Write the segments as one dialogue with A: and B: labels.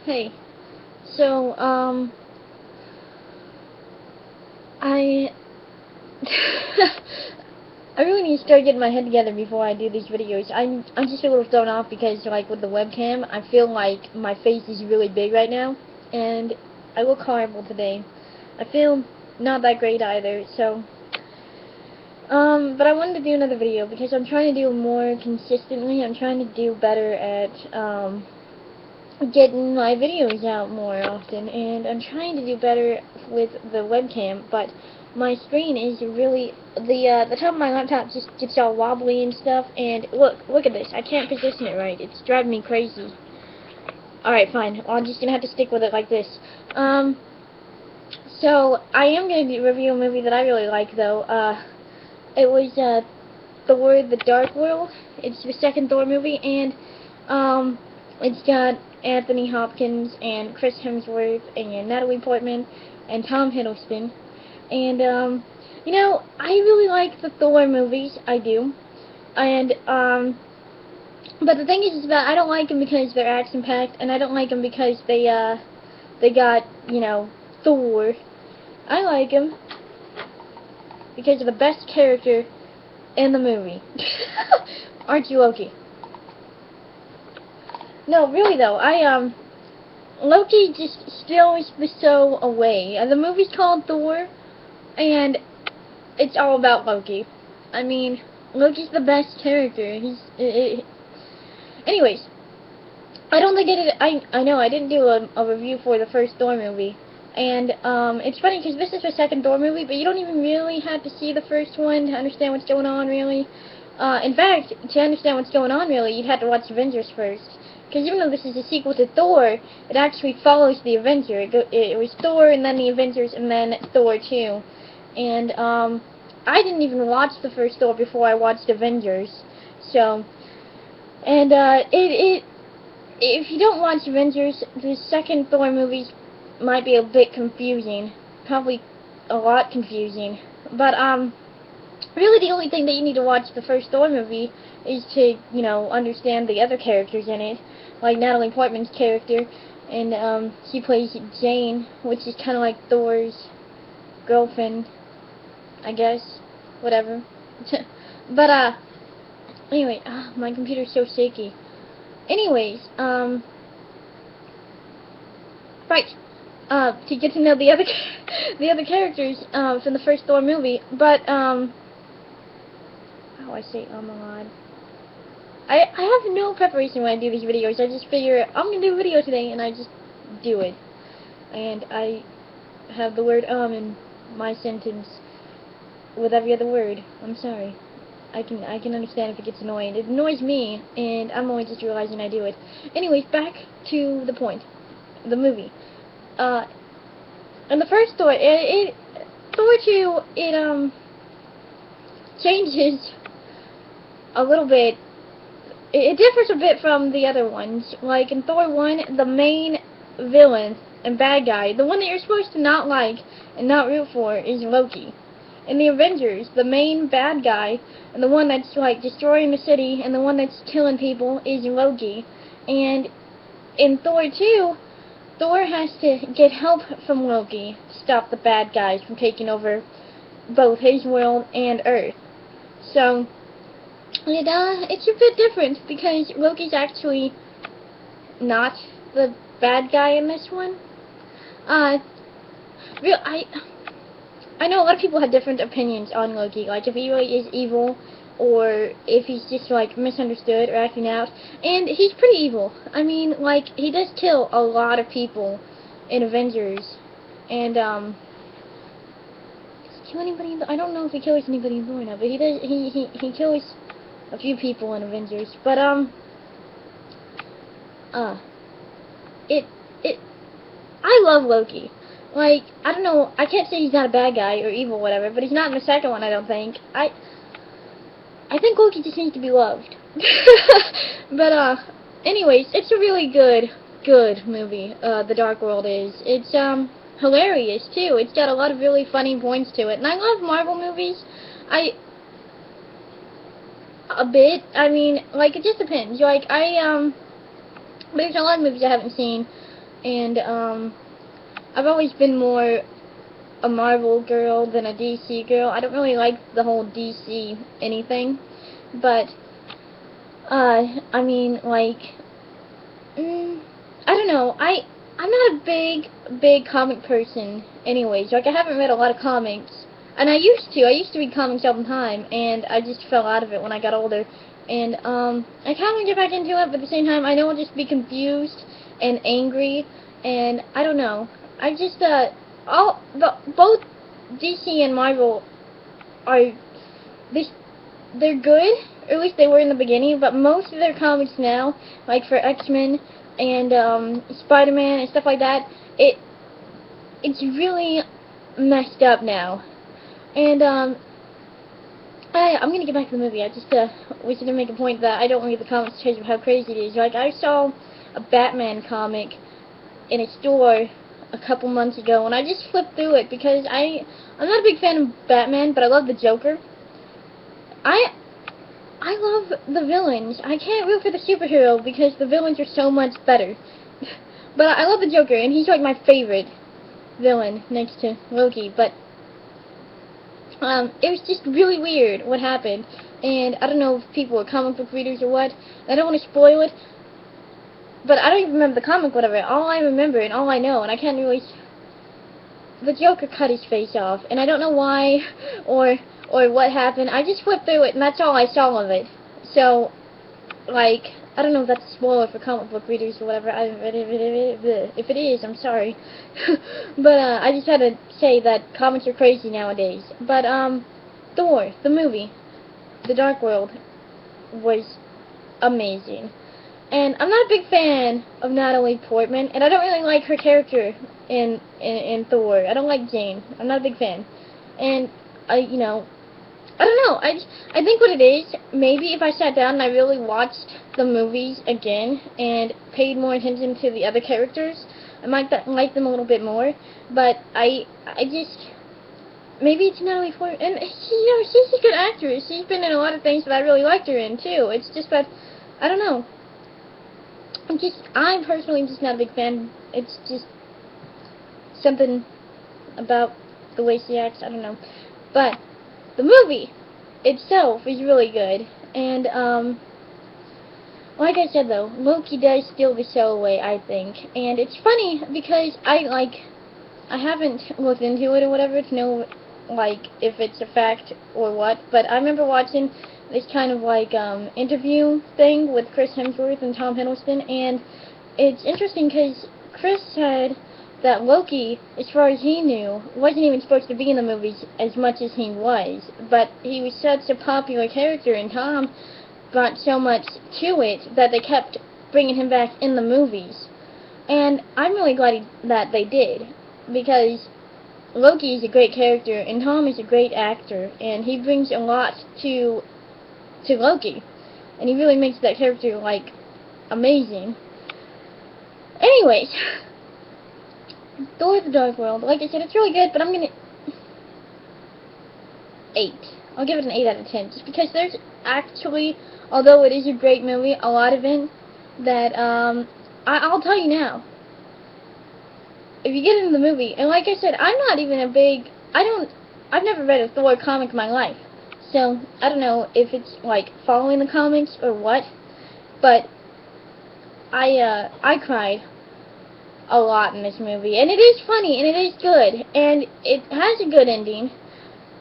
A: Hey, so, I, I really need to start getting my head together before I do these videos. I'm just a little thrown off because, like, with the webcam, I feel like my face is really big right now, and I look horrible today. I feel not that great either, so, but I wanted to do another video because I'm trying to do more consistently. I'm trying to do better at, getting my videos out more often, and I'm trying to do better with the webcam, but my screen is really, the top of my laptop just gets all wobbly and stuff, and look at this, I can't position it right, it's driving me crazy. Alright, fine, I'm just gonna have to stick with it like this. So, I am gonna review a movie that I really like, though. It was, Thor: The Dark World. It's the second Thor movie, and it's got Anthony Hopkins and Chris Hemsworth and Natalie Portman and Tom Hiddleston. And you know, I really like the Thor movies. I do. And but the thing is that I don't like them because they're action packed, and I don't like them because they got, you know, Thor. I like them because of the best character in the movie. Aren't you, Loki? No, really though, Loki just steals the show away. The movie's called Thor, and it's all about Loki. I mean, Loki's the best character. Anyways, I don't think I know I didn't do a review for the first Thor movie, and it's funny because this is the second Thor movie, but you don't even really have to see the first one to understand what's going on, really. In fact, to understand what's going on, really, you'd have to watch Avengers first. Because even though this is a sequel to Thor, it actually follows the Avenger. It was Thor, and then the Avengers, and then Thor 2. And, I didn't even watch the first Thor before I watched Avengers. So, and, if you don't watch Avengers, the second Thor movie might be a bit confusing. Probably a lot confusing. But, really the only thing that you need to watch the first Thor movie is to, you know, understand the other characters in it, like Natalie Portman's character, and she plays Jane, which is kind of like Thor's girlfriend, I guess, whatever. But anyway, my computer's so shaky. Anyways, right, to get to know the other the other characters from the first Thor movie, but how do I say oh my god. I have no preparation when I do these videos. I just figure I'm gonna do a video today, and I just do it. And I have the word in my sentence with every other word. I'm sorry. I can understand if it gets annoying. It annoys me, and I'm only just realizing I do it. Anyways, back to the point. The movie. In the first Thor, Thor 2, it changes a little bit. It differs a bit from the other ones. Like in Thor 1, the main villain and bad guy, the one that you're supposed to not like and not root for, is Loki. In the Avengers, the main bad guy and the one that's like destroying the city and the one that's killing people is Loki. And in Thor 2, Thor has to get help from Loki to stop the bad guys from taking over both his world and Earth. So, it's a bit different because Loki's actually not the bad guy in this one. Real, I know a lot of people have different opinions on Loki, like if he really is evil or if he's just like misunderstood or acting out. And he's pretty evil. I mean, like he does kill a lot of people in Avengers, and does he kill anybody? I don't know if he kills anybody in Thor now, but he does. He kills a few people in Avengers. But it it I love Loki. Like, I don't know, I can't say he's not a bad guy or evil, whatever, but he's not in the second one, I don't think. I think Loki just needs to be loved. But, anyways, it's a really good movie, The Dark World is. It's, hilarious, too. It's got a lot of really funny points to it. And I love Marvel movies. A bit. I mean, like, it just depends. Like, there's a lot of movies I haven't seen. and I've always been more a Marvel girl than a DC girl. I don't really like the whole DC anything, but I mean, like, I don't know. I'm not a big comic person, anyways. Like, I haven't read a lot of comics, and I used to. I used to read comics all the time, and I just fell out of it when I got older. And I kind of want to get back into it, but at the same time, I know I'll just be confused and angry, and I don't know. I just both DC and Marvel are this they're good, or at least they were in the beginning, but most of their comics now, like for X-Men and Spider-Man and stuff like that, it's really messed up now. And I'm gonna get back to the movie. I just was gonna make a point that I don't read the comics because of how crazy it is. Like, I saw a Batman comic in a store a couple months ago, and I just flipped through it because I'm not a big fan of Batman, but I love the Joker. I love the villains. I can't root for the superhero because the villains are so much better. But I love the Joker, and he's like my favorite villain next to Loki. But it was just really weird what happened, and I don't know if people are comic book readers or what. I don't want to spoil it, but I don't even remember the comic, whatever. All I remember and all I know, and I can't really. The Joker cut his face off, and I don't know why or what happened. I just flipped through it, and that's all I saw of it. So, like, I don't know if that's a spoiler for comic book readers or whatever. If it is, I'm sorry. But I just had to say that comics are crazy nowadays. But Thor, the movie, The Dark World, was amazing. And I'm not a big fan of Natalie Portman, and I don't really like her character in Thor. I don't like Jane. I'm not a big fan. And I don't know. I think what it is, maybe if I sat down and I really watched the movies again and paid more attention to the other characters, I might like them a little bit more. But I just, maybe it's Natalie Portman, and she's a good actress. She's been in a lot of things that I really liked her in too. It's just that I don't know. I'm personally just not a big fan. It's just something about the way she acts. I don't know. But the movie itself is really good. And, like I said though, Loki does steal the show away, I think. And it's funny because I haven't looked into it or whatever to know, like, if it's a fact or what. But I remember watching this kind of like interview thing with Chris Hemsworth and Tom Hiddleston, and it's interesting because Chris said that Loki, as far as he knew, wasn't even supposed to be in the movies as much as he was, but he was such a popular character, and Tom brought so much to it that they kept bringing him back in the movies. And I'm really glad that they did, because Loki is a great character, and Tom is a great actor, and he brings a lot to Loki, and he really makes that character, like, amazing. Anyways, Thor: The Dark World, like I said, it's really good, but I'm gonna 8. I'll give it an 8 out of 10, just because there's actually, although it is a great movie, a lot of it that, I'll tell you now, if you get into the movie, and like I said, I'm not even a big, I've never read a Thor comic in my life. So, I don't know if it's, like, following the comics or what, but I cried a lot in this movie, and it is funny, and it is good, and it has a good ending.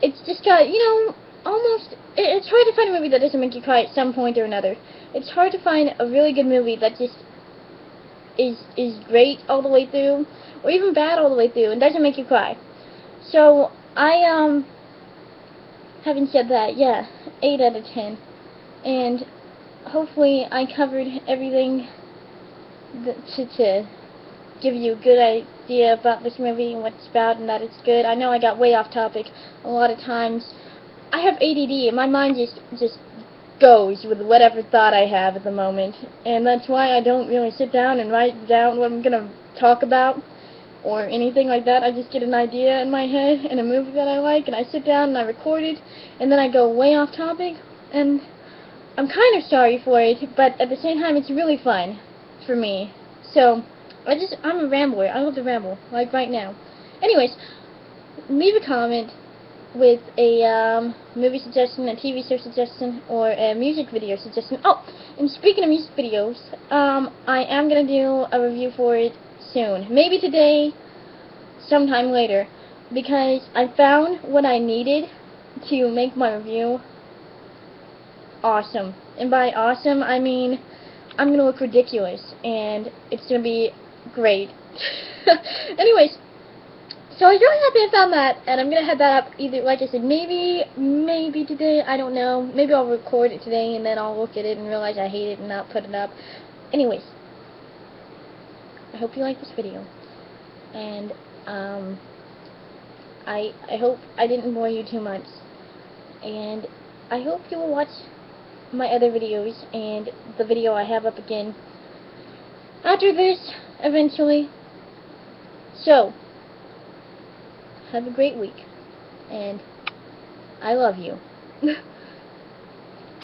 A: It's just got, almost, it's hard to find a movie that doesn't make you cry at some point or another. It's hard to find a really good movie that just is great all the way through, or even bad all the way through, and doesn't make you cry. So, having said that, yeah, 8 out of 10. And hopefully I covered everything to give you a good idea about this movie and what it's about and that it's good. I know I got way off topic a lot of times. I have ADD and my mind just goes with whatever thought I have at the moment. And that's why I don't really sit down and write down what I'm going to talk about or anything like that. I just get an idea in my head and a movie that I like, and I sit down and I record it, and then I go way off topic, and I'm kind of sorry for it, but at the same time it's really fun for me. So, I'm a rambler. I love to ramble, like right now. Anyways, leave a comment with a movie suggestion, a TV show suggestion, or a music video suggestion. Oh, and speaking of music videos, I am gonna do a review for it soon. Maybe today, sometime later, because I found what I needed to make my review awesome. And by awesome, I mean I'm gonna look ridiculous, and it's gonna be great. Anyways, so I was really happy I found that, and I'm gonna have that up either, like I said, maybe today, I don't know. Maybe I'll record it today, and then I'll look at it and realize I hate it and not put it up. Anyways, I hope you like this video, and I hope I didn't bore you too much, and I hope you will watch my other videos and the video I have up again after this, eventually. So, have a great week, and I love you.